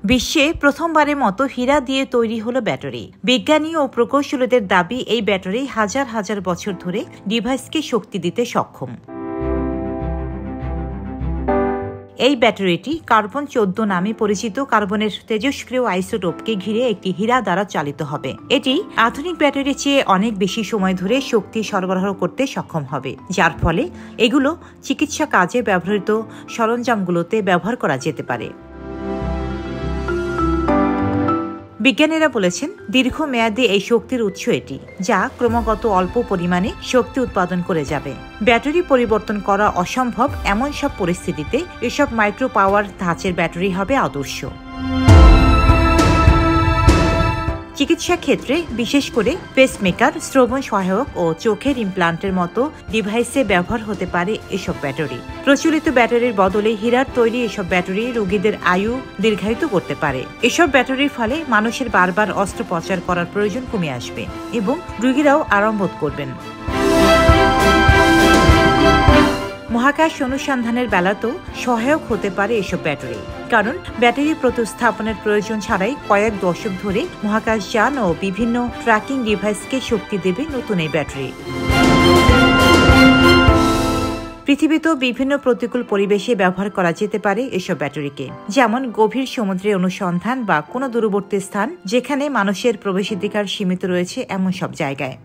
বিশ্বে প্রথমবারের মতো হীরা দিয়ে তৈরি হলো ব্যাটারি। বিজ্ঞানী ও প্রকৌশলীদের দাবি, এই ব্যাটারি হাজার হাজার বছর ধরে ডিভাইসকে শক্তি দিতে সক্ষম। এই ব্যাটারিটি কার্বন 14 নামে পরিচিত কার্বনের তেজস্ক্রিয় আইসোটোপকে ঘিরে একটি হীরা দ্বারা চালিত হবে। এটি আধুনিক ব্যাটারির চেয়ে অনেক বেশি সময় ধরে শক্তি সরবরাহ করতে সক্ষম হবে, যার ফলে এগুলো চিকিৎসা কাজে ব্যবহৃত সরঞ্জামগুলোতে ব্যবহার করা যেতে পারে। বিজ্ঞানীরা বলেছেন, দীর্ঘমেয়াদী এই শক্তির উৎস এটি, যা ক্রমাগত অল্প পরিমাণে শক্তি উৎপাদন করে যাবে। ব্যাটারি পরিবর্তন করা অসম্ভব এমন সব পরিস্থিতিতে এসব মাইক্রো পাওয়ার ধাঁচের ব্যাটারি হবে আদর্শ। চিকিৎসা ক্ষেত্রে, বিশেষ করে পেসমেকার, শ্রবণ সহায়ক ও চোখের ইমপ্লান্টের মতো ডিভাইসে ব্যবহার হতে পারে এসব ব্যাটারি। প্রচলিত ব্যাটারির বদলে হীরার তৈরি এসব ব্যাটারি রোগীদের আয়ু দীর্ঘায়িত করতে পারে। এসব ব্যাটারির ফলে মানুষের বারবার অস্ত্রোপচার করার প্রয়োজন কমে আসবে এবং রোগীরাও আরাম বোধ করবেন। মহাকাশ অনুসন্ধানের বেলাতেও সহায়ক হতে পারে এসব ব্যাটারি, কারণ ব্যাটারি প্রতিস্থাপনের প্রয়োজন ছাড়াই কয়েক দশক ধরে মহাকাশযান ও বিভিন্ন ট্র্যাকিং ডিভাইসকে শক্তি দেবে নতুন এই ব্যাটারি। পৃথিবীতেও বিভিন্ন প্রতিকূল পরিবেশে ব্যবহার করা যেতে পারে এসব ব্যাটারিকে, যেমন গভীর সমুদ্রে অনুসন্ধান বা কোনো দূরবর্তী স্থান যেখানে মানুষের প্রবেশাধিকার সীমিত রয়েছে, এমন সব জায়গায়।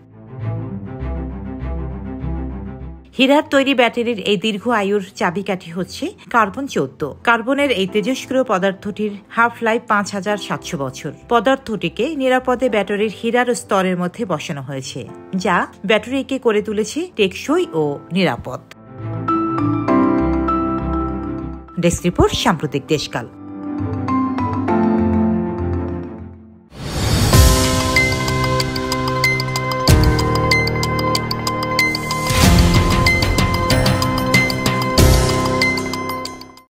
হীরার তৈরি ব্যাটারির এই দীর্ঘ আয়ুর চাবিকাঠি হচ্ছে কার্বন 14। কার্বনের এই তেজস্ক্রিয় পদার্থটির হাফ লাইফ 5700 বছর। পদার্থটিকে নিরাপদে ব্যাটারির হীরার স্তরের মধ্যে বসানো হয়েছে, যা ব্যাটারিকে করে তুলেছে টেকসই ও নিরাপদ। ডেস্ক রিপোর্ট, সাম্প্রতিক দেশকাল।